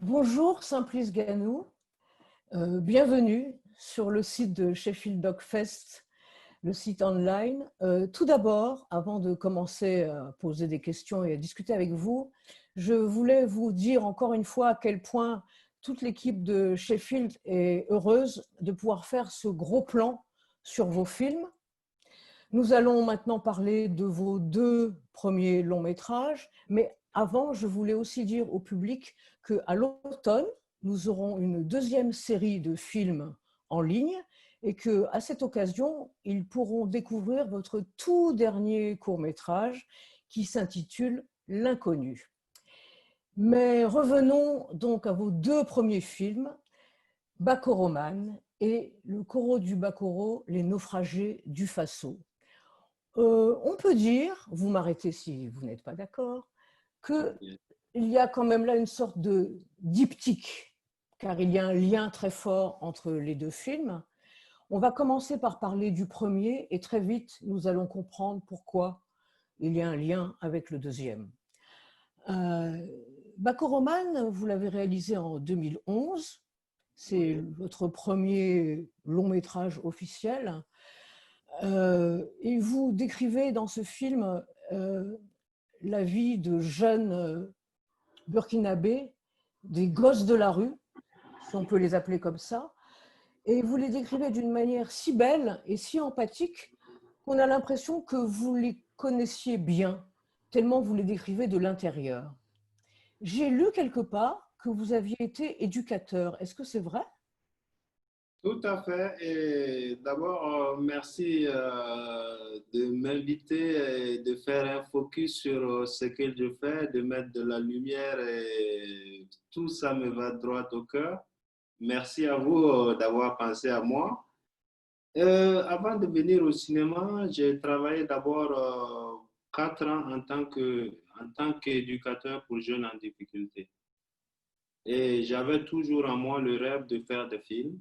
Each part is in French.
Bonjour Simplice Ganou, bienvenue sur le site de Sheffield Dog Fest, le site online. Tout d'abord, avant de commencer à poser des questions et à discuter avec vous, je voulais vous dire encore une fois à quel point toute l'équipe de Sheffield est heureuse de pouvoir faire ce gros plan sur vos films. Nous allons maintenant parler de vos deux premiers longs métrages, mais avant, je voulais aussi dire au public qu'à l'automne, nous aurons une deuxième série de films en ligne et qu'à cette occasion, ils pourront découvrir votre tout dernier court-métrage qui s'intitule L'Inconnu. Mais revenons donc à vos deux premiers films, Bacoroman et Le Corot du Bacoro, Les naufragés du Faso. On peut dire, vous m'arrêtez si vous n'êtes pas d'accord, qu'il y a quand même là une sorte de diptyque, car il y a un lien très fort entre les deux films. On va commencer par parler du premier et très vite, nous allons comprendre pourquoi il y a un lien avec le deuxième. Bacoroman, vous l'avez réalisé en 2011. C'est votre premier long métrage officiel. Et vous décrivez dans ce film la vie de jeunes burkinabés, des gosses de la rue, si on peut les appeler comme ça, et vous les décrivez d'une manière si belle et si empathique qu'on a l'impression que vous les connaissiez bien, tellement vous les décrivez de l'intérieur. J'ai lu quelque part que vous aviez été éducateur. Est-ce que c'est vrai? Tout à fait. Et d'abord, merci de m'inviter et de faire un focus sur ce que je fais, de mettre de la lumière et tout ça me va droit au cœur. Merci à vous d'avoir pensé à moi. Avant de venir au cinéma, j'ai travaillé d'abord 4 ans en tant qu'éducateur pour jeunes en difficulté. Et j'avais toujours en moi le rêve de faire des films.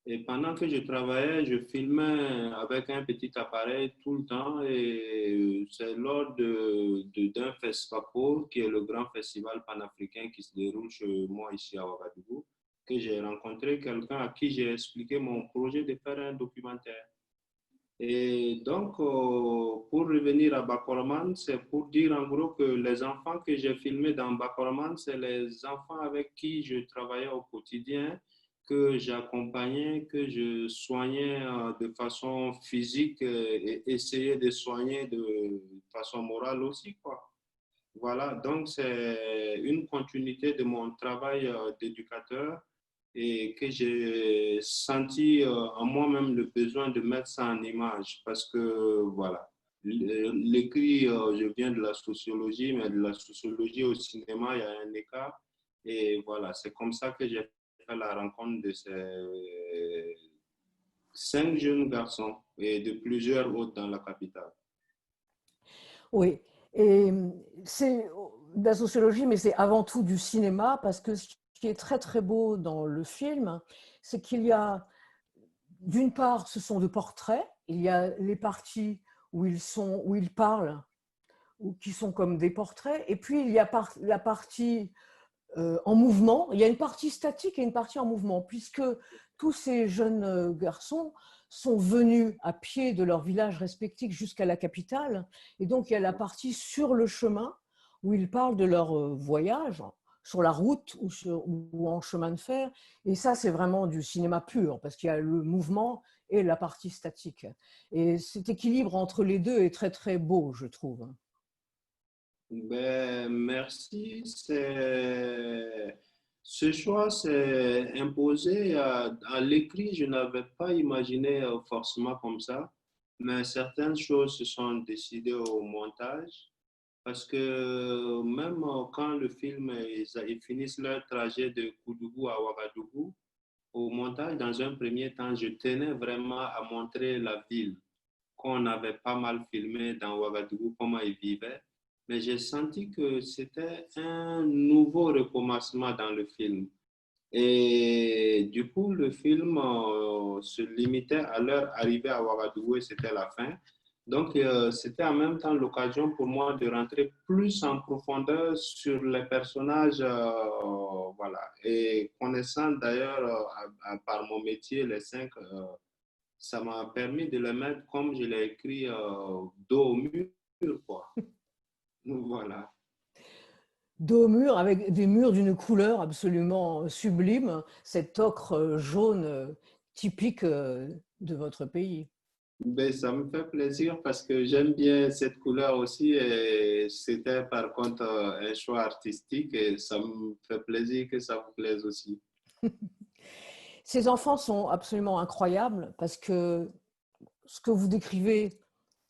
Et pendant que je travaillais, je filmais avec un petit appareil tout le temps. Et c'est lors d'un FESPACO, qui est le grand festival panafricain qui se déroule chez moi ici à Ouagadougou, que j'ai rencontré quelqu'un à qui j'ai expliqué mon projet de faire un documentaire. Et donc, pour revenir à Bakoroman, c'est pour dire en gros que les enfants que j'ai filmés dans Bakoroman, c'est les enfants avec qui je travaillais au quotidien, que j'accompagnais, que je soignais de façon physique et essayais de soigner de façon morale aussi, quoi. Voilà, donc c'est une continuité de mon travail d'éducateur et que j'ai senti en moi-même le besoin de mettre ça en image parce que voilà, l'écrit, je viens de la sociologie, mais de la sociologie au cinéma, il y a un écart et voilà, c'est comme ça que j'ai fait la rencontre de ces 5 jeunes garçons et de plusieurs autres dans la capitale. Oui, et c'est de la sociologie, mais c'est avant tout du cinéma, parce que ce qui est très très beau dans le film, c'est qu'il y a, d'une part, ce sont de portraits, il y a les parties où ils parlent, ou qui sont comme des portraits, et puis il y a la partie en mouvement, il y a une partie statique et une partie en mouvement, puisque tous ces jeunes garçons sont venus à pied de leur village respectif jusqu'à la capitale. Et donc, il y a la partie sur le chemin où ils parlent de leur voyage sur la route ou en chemin de fer. Et ça, c'est vraiment du cinéma pur, parce qu'il y a le mouvement et la partie statique. Et cet équilibre entre les deux est très, très beau, je trouve. Ben, merci. Ce choix s'est imposé à l'écrit. Je n'avais pas imaginé forcément comme ça, mais certaines choses se sont décidées au montage parce que même quand le film, ils finissent leur trajet de Koudougou à Ouagadougou, au montage, dans un premier temps, je tenais vraiment à montrer la ville qu'on avait pas mal filmé dans Ouagadougou, comment ils vivaient. Mais j'ai senti que c'était un nouveau recommencement dans le film. Et du coup, le film se limitait à leur arrivée à Ouagadougou et c'était la fin. Donc, c'était en même temps l'occasion pour moi de rentrer plus en profondeur sur les personnages, voilà. Et connaissant d'ailleurs, par mon métier, les cinq, ça m'a permis de les mettre comme je l'ai écrit, dos au mur, quoi. Voilà. Dos au mur, avec des murs d'une couleur absolument sublime, cet ocre jaune typique de votre pays. Ben, ça me fait plaisir parce que j'aime bien cette couleur aussi et c'était par contre un choix artistique et ça me fait plaisir que ça vous plaise aussi. Ces enfants sont absolument incroyables parce que ce que vous décrivez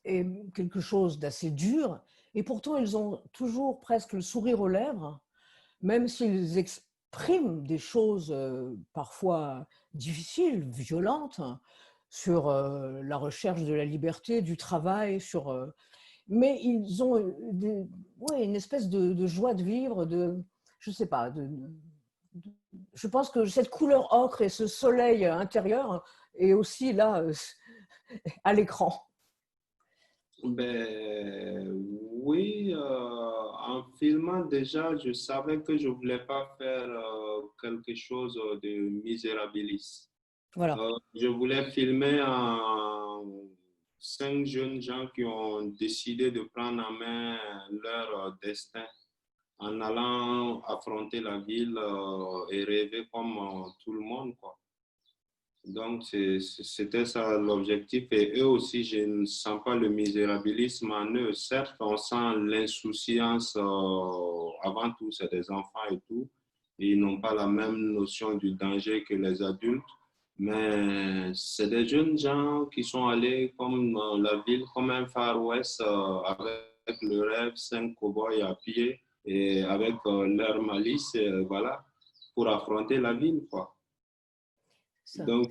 est quelque chose d'assez dur et pourtant ils ont toujours presque le sourire aux lèvres, même s'ils expriment des choses parfois difficiles, violentes, sur la recherche de la liberté, du travail, mais ils ont ouais, une espèce de joie de vivre, je sais pas, je pense que cette couleur ocre et ce soleil intérieur est aussi là à l'écran. Ben, oui, en filmant déjà, je savais que je voulais pas faire quelque chose de misérabiliste. Voilà. Je voulais filmer cinq jeunes gens qui ont décidé de prendre en main leur destin en allant affronter la ville et rêver comme tout le monde, quoi. Donc, c'était ça l'objectif. Et eux aussi, je ne sens pas le misérabilisme en eux. Certes, on sent l'insouciance. Avant tout, c'est des enfants et tout. Et ils n'ont pas la même notion du danger que les adultes. Mais c'est des jeunes gens qui sont allés comme la ville, comme un Far West, avec le rêve, cinq cow-boys à pied et avec leur malice, voilà, pour affronter la ville, quoi. Ça. Donc,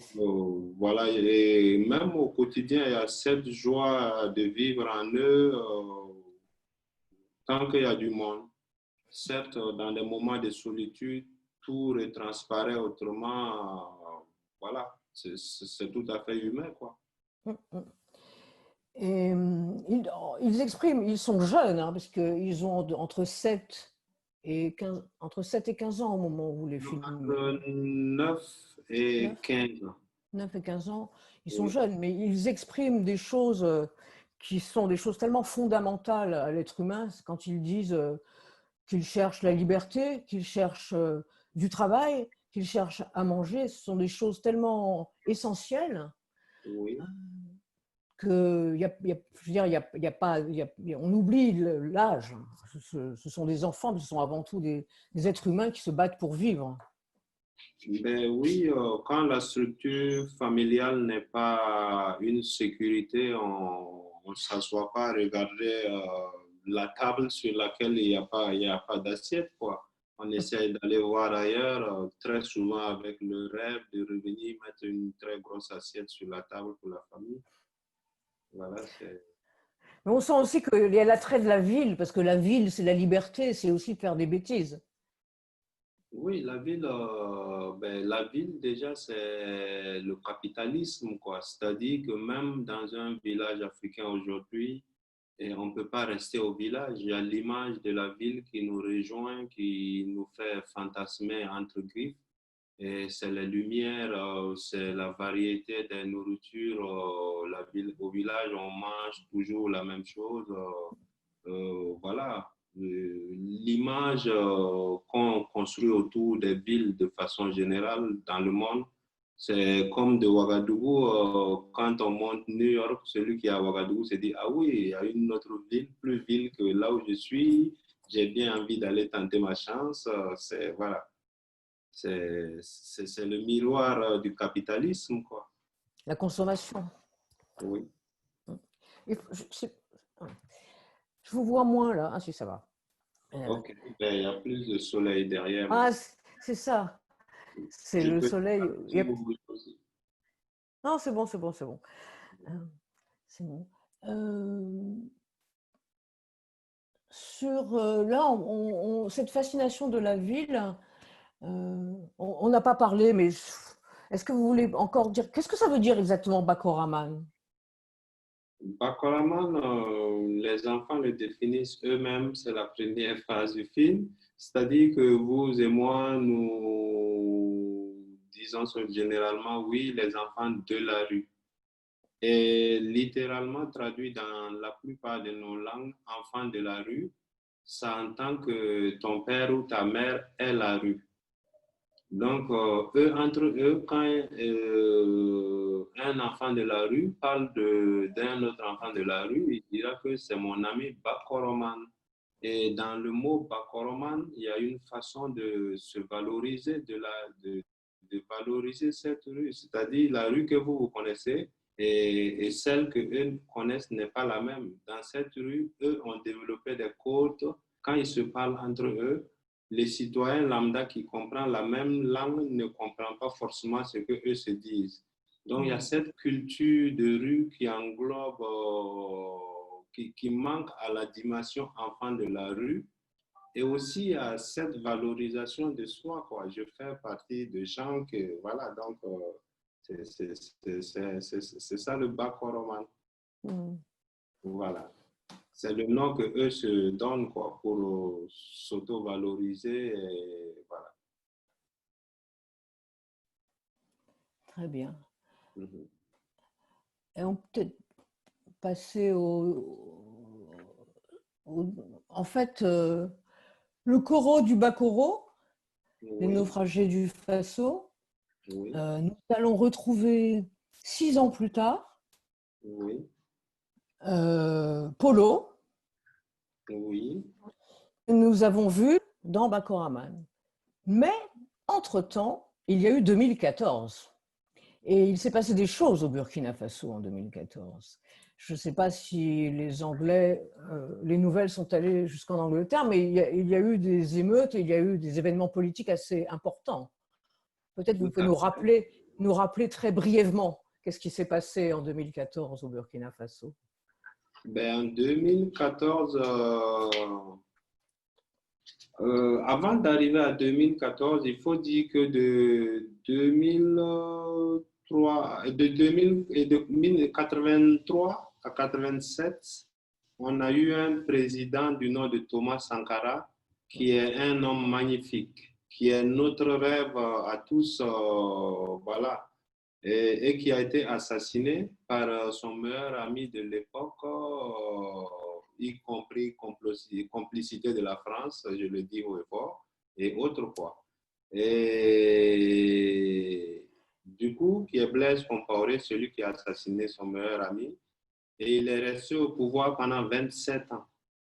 voilà, et même au quotidien, il y a cette joie de vivre en eux tant qu'il y a du monde. Certes, dans des moments de solitude, tout retransparaît autrement. Voilà, c'est tout à fait humain, quoi. Et ils expriment, ils sont jeunes, hein, parce qu'ils ont entre 7 et 15 ans au moment où vous les filmez. Entre 9 et 9, 15 ans. 9 et 15 ans, ils sont Oui, jeunes, mais ils expriment des choses qui sont des choses tellement fondamentales à l'être humain quand ils disent qu'ils cherchent la liberté, qu'ils cherchent du travail, qu'ils cherchent à manger. Ce sont des choses tellement essentielles oui. que je veux dire, y a pas, on oublie l'âge. Ce sont des enfants, mais ce sont avant tout des êtres humains qui se battent pour vivre. Ben oui, quand la structure familiale n'est pas une sécurité, on ne s'assoit pas à regarder la table sur laquelle il y a pas d'assiette, quoi. On essaye d'aller voir ailleurs, très souvent avec le rêve de revenir mettre une très grosse assiette sur la table pour la famille. Voilà, c'est... Mais on sent aussi qu'il y a l'attrait de la ville, parce que la ville, c'est la liberté, c'est aussi faire des bêtises. Oui, la ville déjà, c'est le capitalisme, quoi. C'est-à-dire que même dans un village africain aujourd'hui, et on ne peut pas rester au village. Il y a l'image de la ville qui nous rejoint, qui nous fait fantasmer entre griffes. Et c'est les lumières, c'est la variété des nourritures. Au village, on mange toujours la même chose. Voilà. L'image qu'on construit autour des villes de façon générale dans le monde, c'est comme de Ouagadougou. Quand on monte New York, celui qui est à Ouagadougou se dit, ah oui, il y a une autre ville, plus ville que là où je suis. J'ai bien envie d'aller tenter ma chance. Voilà. C'est le miroir du capitalisme, quoi. La consommation. Oui. Je vous vois moins là. Ah si, ça va. Ok. Ben, il y a plus de soleil derrière moi. Ah, c'est ça. C'est Je le peux soleil. si vous voulez aussi. Non, c'est bon, c'est bon, c'est bon. C'est bon. Euh, là, cette fascination de la ville, on n'a pas parlé, mais est-ce que vous voulez encore dire, qu'est-ce que ça veut dire exactement Bakoraman? Bacoraman, les enfants le définissent eux-mêmes, c'est la première phase du film. C'est-à-dire que vous et moi, nous disons généralement oui, les enfants de la rue. Et littéralement traduit dans la plupart de nos langues, enfants de la rue, ça entend que ton père ou ta mère est la rue. Donc, eux, entre eux, quand un enfant de la rue parle d'un autre enfant de la rue, il dira que c'est mon ami Bakoroman. Et dans le mot Bakoroman, il y a une façon de se valoriser, de valoriser cette rue. C'est-à-dire la rue que vous connaissez et celle que eux connaissent n'est pas la même. Dans cette rue, eux ont développé des codes. Quand ils se parlent entre eux, les citoyens lambda qui comprennent la même langue ne comprennent pas forcément ce que eux se disent. Donc, il y a cette culture de rue qui englobe, qui manque à la dimension enfant de la rue et aussi à cette valorisation de soi, quoi. Je fais partie de gens que, voilà, donc, c'est ça le Bakoroman. Voilà. C'est le nom que eux se donnent quoi, pour s'auto-valoriser. Voilà. Très bien. Mhm. Et on peut peut-être passer en fait, le Coro du Bacoro, les Oui, naufragés du Faso, oui, nous allons retrouver 6 ans plus tard oui, Polo, oui. que nous avons vu dans Bakoraman. Mais, entre-temps, il y a eu 2014. Et il s'est passé des choses au Burkina Faso en 2014. Je ne sais pas si les Anglais, les nouvelles sont allées jusqu'en Angleterre, mais il y a eu des émeutes et il y a eu des événements politiques assez importants. Peut-être vous Tout pouvez à fait. nous rappeler très brièvement qu'est-ce qui s'est passé en 2014 au Burkina Faso. Ben, en 2014, avant d'arriver à 2014, il faut dire que de 2003, de 2000 et de 1983 à 87, on a eu un président du nom de Thomas Sankara qui est un homme magnifique, qui est notre rêve à tous, voilà, et qui a été assassiné par son meilleur ami de l'époque, y compris complicité de la France, je le dis haut et fort, et autres quoi. Et du coup, qui est Blaise Compaoré, celui qui a assassiné son meilleur ami, et il est resté au pouvoir pendant 27 ans.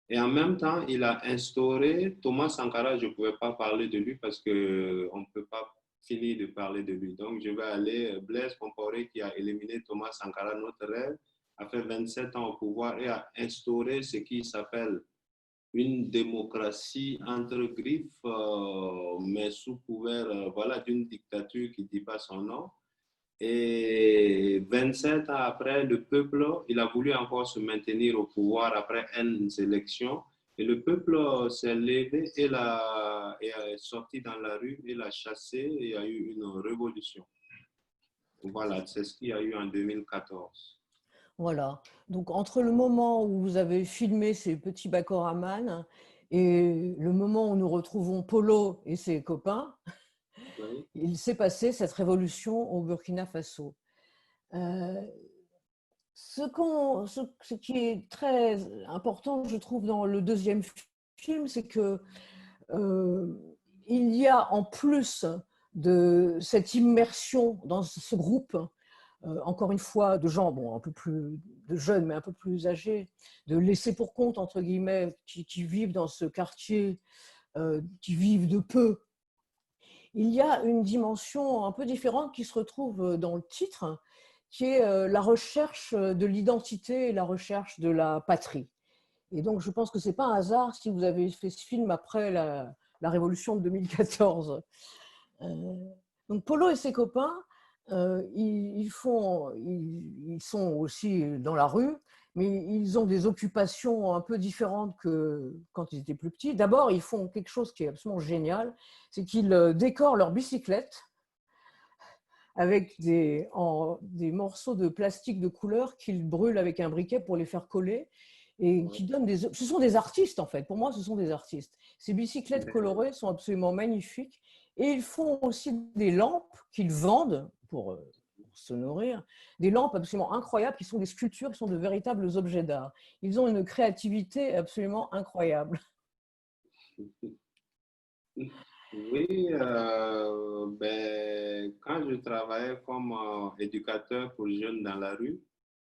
Et en même temps, il a instauré Thomas Sankara. Je ne pouvais pas parler de lui parce qu'on ne peut pas finir de parler de lui. Donc, je vais aller. Blaise Compaoré, qui a éliminé Thomas Sankara, notre rêve, a fait 27 ans au pouvoir et a instauré ce qui s'appelle une démocratie entre griffes, mais sous couvert voilà, d'une dictature qui ne dit pas son nom. Et 27 ans après, le peuple, il a voulu encore se maintenir au pouvoir après une élection. Et le peuple s'est levé et est sorti dans la rue, et l'a chassé et il y a eu une révolution. Voilà, c'est ce qu'il y a eu en 2014. Voilà. Donc, entre le moment où vous avez filmé ces petits Bakoraman et le moment où nous retrouvons Polo et ses copains, Oui, il s'est passé cette révolution au Burkina Faso. Euh, ce qui est très important, je trouve, dans le deuxième film, c'est que il y a en plus de cette immersion dans ce groupe, encore une fois, de gens, bon, un peu plus de jeunes, mais un peu plus âgés, de laissés pour compte, entre guillemets, qui vivent dans ce quartier, qui vivent de peu. Il y a une dimension un peu différente qui se retrouve dans le titre, qui est la recherche de l'identité et la recherche de la patrie. Et donc, je pense que ce n'est pas un hasard si vous avez fait ce film après la Révolution de 2014. Donc, Polo et ses copains, ils sont aussi dans la rue, mais ils ont des occupations un peu différentes que quand ils étaient plus petits. D'abord, ils font quelque chose qui est absolument génial, c'est qu'ils décorent leur bicyclette avec des morceaux de plastique de couleur qu'il brûle avec un briquet pour les faire coller et qui donnent des... Ce sont des artistes en fait, pour moi ce sont des artistes. Ces bicyclettes colorées sont absolument magnifiques et ils font aussi des lampes qu'ils vendent pour se nourrir, des lampes absolument incroyables qui sont des sculptures, qui sont de véritables objets d'art. Ils ont une créativité absolument incroyable. Oui, ben, quand je travaillais comme éducateur pour jeunes dans la rue,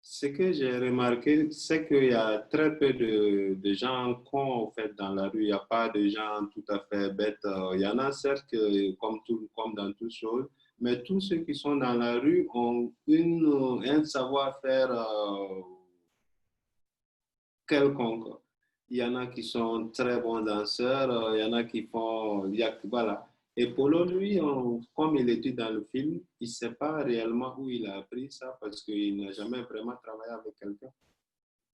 ce que j'ai remarqué, c'est qu'il y a très peu de gens cons en fait, dans la rue. Il n'y a pas de gens tout à fait bêtes. Il y en a certes que, comme dans toutes choses, mais tous ceux qui sont dans la rue ont un savoir-faire quelconque. Il y en a qui sont très bons danseurs, il y en a qui font... voilà. Et Polo, lui, comme il était dans le film, il ne sait pas réellement où il a appris ça parce qu'il n'a jamais vraiment travaillé avec quelqu'un.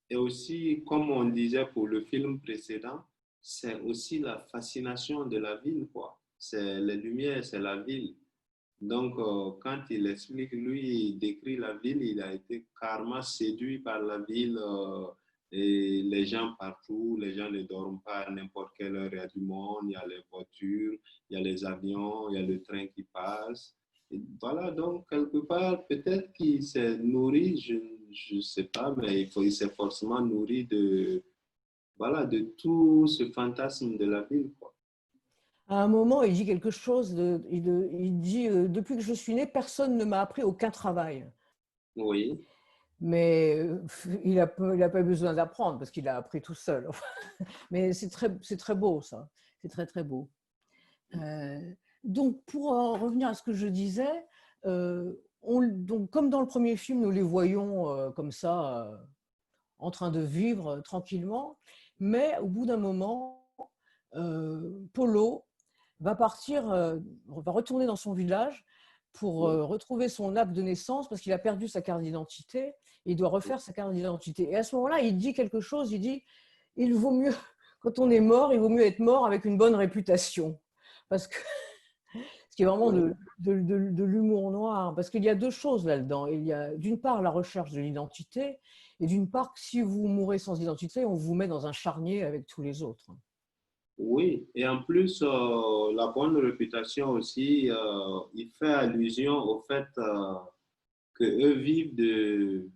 Et aussi, comme on disait pour le film précédent, c'est aussi la fascination de la ville, quoi. C'est les lumières, c'est la ville. Donc, quand il explique, lui, il décrit la ville, il a été carrément séduit par la ville et les gens partout, les gens ne dorment pas à n'importe quelle heure, il y a du monde, il y a les voitures, il y a les avions, il y a le train qui passe. Et voilà, donc, quelque part, peut-être qu'il s'est nourri, je ne sais pas, mais il s'est forcément nourri de, voilà, de tout ce fantasme de la ville, quoi. À un moment, il dit quelque chose, il dit depuis que je suis né, personne ne m'a appris aucun travail. Oui. Mais il n'a pas besoin d'apprendre parce qu'il a appris tout seul. Mais c'est très beau, ça. C'est très, très beau. Donc, pour en revenir à ce que je disais, donc, comme dans le premier film, nous les voyons comme ça, en train de vivre tranquillement. Mais au bout d'un moment, Polo va partir, va retourner dans son village pour retrouver son acte de naissance parce qu'il a perdu sa carte d'identité et il doit refaire sa carte d'identité. Et à ce moment-là, il dit quelque chose, il dit, il vaut mieux, quand on est mort, il vaut mieux être mort avec une bonne réputation. Parce que, ce qui est vraiment de l'humour noir, parce qu'il y a deux choses là-dedans. Il y a d'une part la recherche de l'identité et d'une part, si vous mourrez sans identité, on vous met dans un charnier avec tous les autres. Oui, et en plus, la bonne réputation aussi, il fait allusion au fait qu'eux vivent de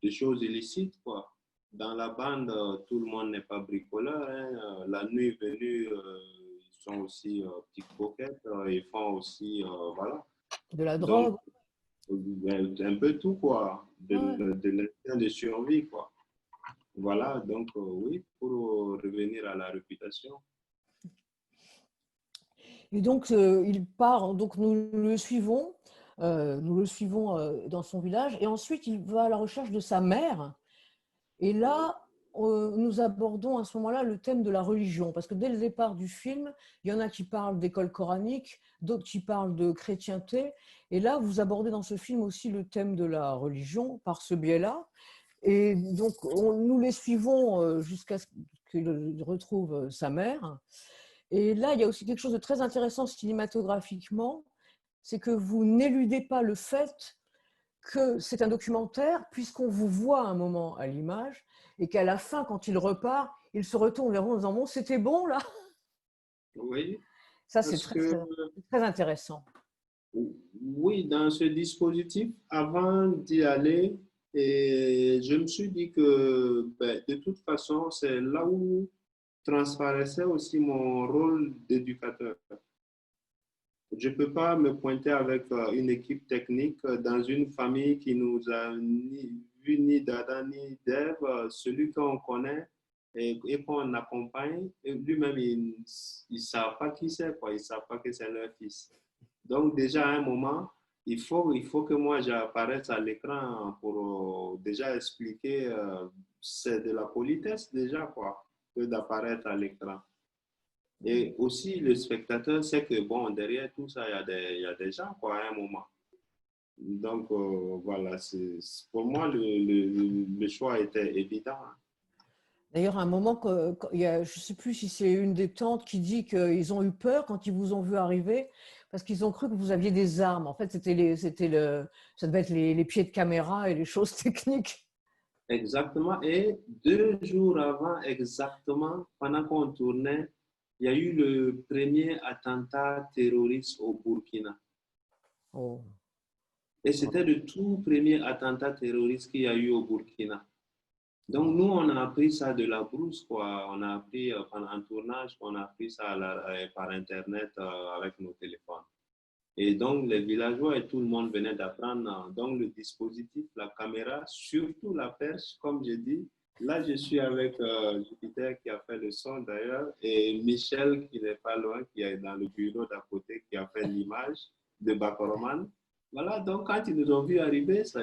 choses illicites, quoi. Dans la bande, tout le monde n'est pas bricoleur, hein. La nuit venue, ils sont aussi pickpockets, ils font aussi, voilà. De la Donc, drogue. un peu tout, quoi, Ouais. de l'instinct de survie, quoi. Voilà, donc oui, pour revenir à la réputation. Et donc, il part, donc nous le suivons dans son village, et ensuite il va à la recherche de sa mère. Et là, nous abordons à ce moment-là le thème de la religion, parce que dès le départ du film, il y en a qui parlent d'école coranique, d'autres qui parlent de chrétienté, et là, vous abordez dans ce film aussi le thème de la religion par ce biais-là. Et donc, nous les suivons jusqu'à ce qu'il retrouve sa mère. Et là, il y a aussi quelque chose de très intéressant cinématographiquement, c'est que vous n'éludez pas le fait que c'est un documentaire, puisqu'on vous voit un moment à l'image, et qu'à la fin, quand il repart, il se retourne vers vous en disant « Bon, c'était bon, là ?» Oui, Ça, c'est parce très, que très, très intéressant. oui, dans ce dispositif, avant d'y aller, et je me suis dit que ben, de toute façon, c'est là où transparaissait aussi mon rôle d'éducateur. Je ne peux pas me pointer avec une équipe technique dans une famille qui nous a ni vu ni d'Adam ni d'Ève, celui qu'on connaît et qu'on accompagne, lui-même, il ne savent pas qui c'est, quoi. Ils ne savent pas que c'est leur fils. Donc déjà à un moment, il faut que moi j'apparaisse à l'écran pour déjà expliquer, c'est de la politesse déjà, quoi, que d'apparaître à l'écran. Et aussi, le spectateur sait que, bon, derrière tout ça, il y a des gens, quoi, à un moment. Donc, voilà, pour moi, le choix était évident. D'ailleurs, à un moment, il y a, je ne sais plus si c'est une des tantes qui dit qu'ils ont eu peur quand ils vous ont vu arriver parce qu'ils ont cru que vous aviez des armes. En fait, ça devait être les pieds de caméra et les choses techniques. Exactement. Et 2 jours avant, exactement, pendant qu'on tournait, il y a eu le premier attentat terroriste au Burkina. Oh. Et c'était le tout premier attentat terroriste qu'il y a eu au Burkina. Donc, nous, on a appris ça de la brousse, quoi. On a appris pendant un tournage, on a appris ça par Internet avec nos téléphones. Et donc, les villageois et tout le monde venait d'apprendre. Donc, le dispositif, la caméra, surtout la perche, comme j'ai dit. Là, je suis avec Jupiter qui a fait le son d'ailleurs, et Michel qui n'est pas loin, qui est dans le bureau d'à côté, qui a fait l'image de Bakoroman. Voilà, donc quand ils nous ont vu arriver, ça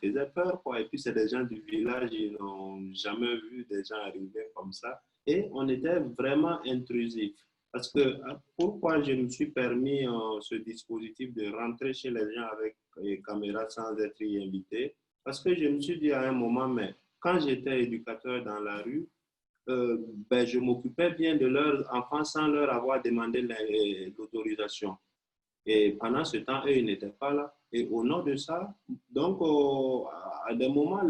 faisait peur, quoi. Et puis, c'est des gens du village, ils n'ont jamais vu des gens arriver comme ça. Et on était vraiment intrusifs. Parce que pourquoi je me suis permis ce dispositif de rentrer chez les gens avec les caméras sans être y invité? Parce que je me suis dit à un moment, mais quand j'étais éducateur dans la rue, ben, je m'occupais bien de leurs enfants sans leur avoir demandé l'autorisation. Et pendant ce temps, eux, ils n'étaient pas là. Et au nom de ça, donc, à des moments,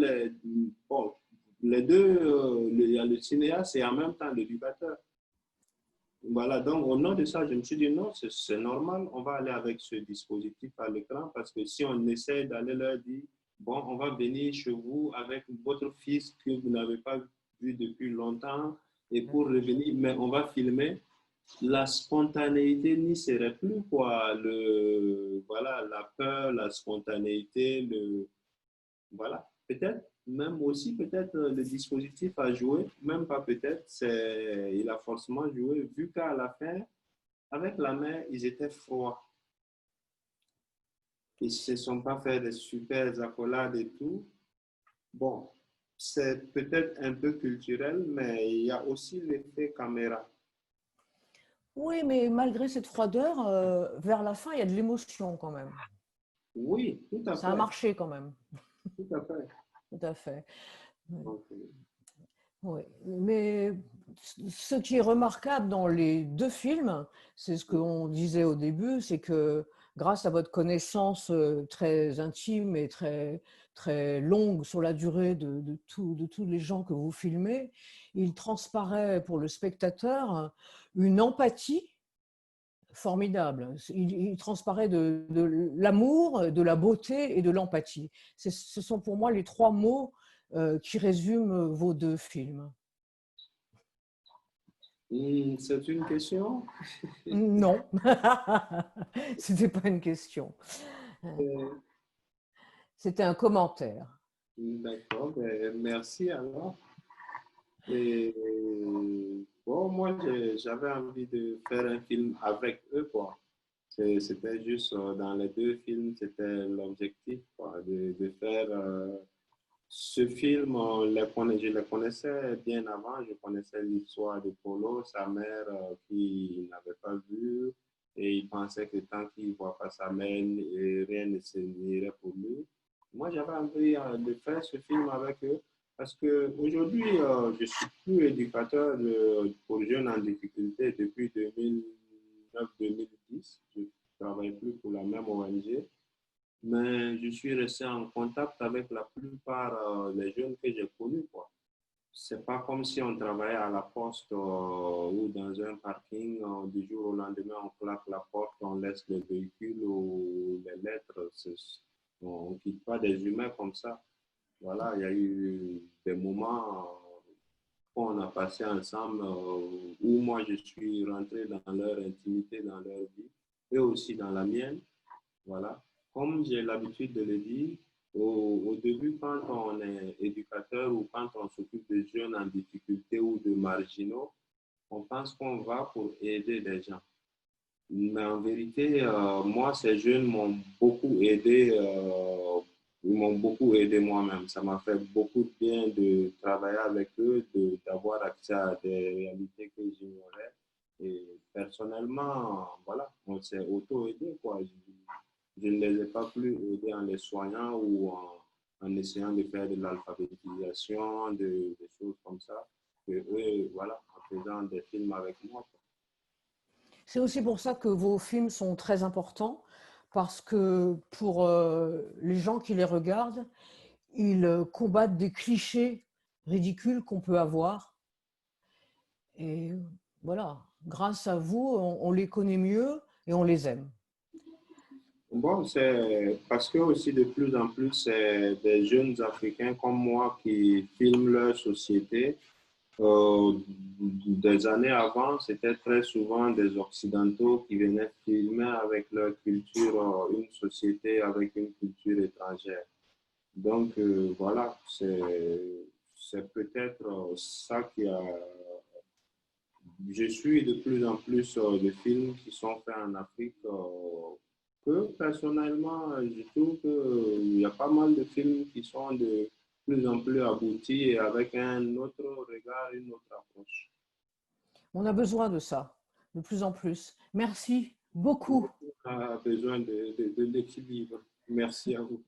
bon, les deux, le cinéaste et en même temps l'éducateur. Voilà, donc au nom de ça, je me suis dit non, c'est normal, on va aller avec ce dispositif à l'écran parce que si on essaie d'aller leur dire, bon, on va venir chez vous avec votre fils que vous n'avez pas vu depuis longtemps et pour revenir, mais on va filmer, la spontanéité n'y serait plus, quoi. Voilà, la peur, la spontanéité, voilà, peut-être, même aussi, peut-être le dispositif a joué, même pas peut-être, il a forcément joué, vu qu'à la fin, avec la mer, ils étaient froids. Ils ne se sont pas fait des super accolades et tout. Bon, c'est peut-être un peu culturel, mais il y a aussi l'effet caméra. Oui, mais malgré cette froideur, vers la fin, il y a de l'émotion quand même. Oui, tout à Ça a fait, marché quand même. tout à fait. Tout à fait. Donc, Oui. Mais ce qui est remarquable dans les deux films, c'est ce qu'on disait au début, c'est que grâce à votre connaissance très intime et très longue sur la durée de tous les gens que vous filmez, il transparaît pour le spectateur une empathie formidable. Il transparaît de l'amour, de la beauté et de l'empathie. Ce sont pour moi les trois mots qui résument vos deux films. c'est une question. Non, c'était pas une question. Euh, C'était un commentaire. D'accord, ben, merci alors. Et bon, moi, j'avais envie de faire un film avec eux, quoi. C'était juste dans les deux films, c'était l'objectif, quoi, de faire ce film. Je les connaissais bien avant, je connaissais l'histoire de Polo, sa mère qui n'avait pas vu, et il pensait que tant qu'il ne voit pas sa mère, rien ne se irait pour lui. Moi, j'avais envie de faire ce film avec eux parce qu'aujourd'hui, je suis plus éducateur pour jeunes en difficulté depuis 2009-2010. Je ne travaille plus pour la même ONG, mais je suis resté en contact avec la plupart des jeunes que j'ai connus, quoi. C'est pas comme si on travaillait à la poste ou dans un parking, du jour au lendemain, on claque la porte, on laisse les véhicules ou les lettres. On ne quitte pas des humains comme ça. Voilà, il y a eu des moments qu'on a passé ensemble où moi je suis rentré dans leur intimité, dans leur vie, eux aussi dans la mienne. Voilà. Comme j'ai l'habitude de le dire, au début, quand on est éducateur ou quand on s'occupe de jeunes en difficulté ou de marginaux, on pense qu'on va pour aider les gens. Mais en vérité, moi, ces jeunes m'ont beaucoup aidé, ils m'ont beaucoup aidé moi-même. Ça m'a fait beaucoup de bien de travailler avec eux, d'avoir accès à des réalités que j'ignorais. Et personnellement, voilà, on s'est auto-aidé, quoi. Je ne les ai pas plus aidés en les soignant ou en essayant de faire de l'alphabétisation, des choses comme ça. eux, voilà, en faisant des films avec moi. C'est aussi pour ça que vos films sont très importants, parce que pour les gens qui les regardent, ils combattent des clichés ridicules qu'on peut avoir. Et voilà, grâce à vous, on les connaît mieux et on les aime. Bon, c'est parce que aussi de plus en plus, c'est des jeunes Africains comme moi qui filment leur société. Des années avant, c'était très souvent des Occidentaux qui venaient filmer avec leur culture une société avec une culture étrangère. Donc voilà, c'est peut-être ça qui a. Je suis de plus en plus de films qui sont faits en Afrique que personnellement, je trouve qu'il y a pas mal de films qui sont de plus en plus aboutis et avec un autre regard, une autre approche. On a besoin de ça, de plus en plus. Merci beaucoup. On a besoin de l'équilibre. Merci à vous.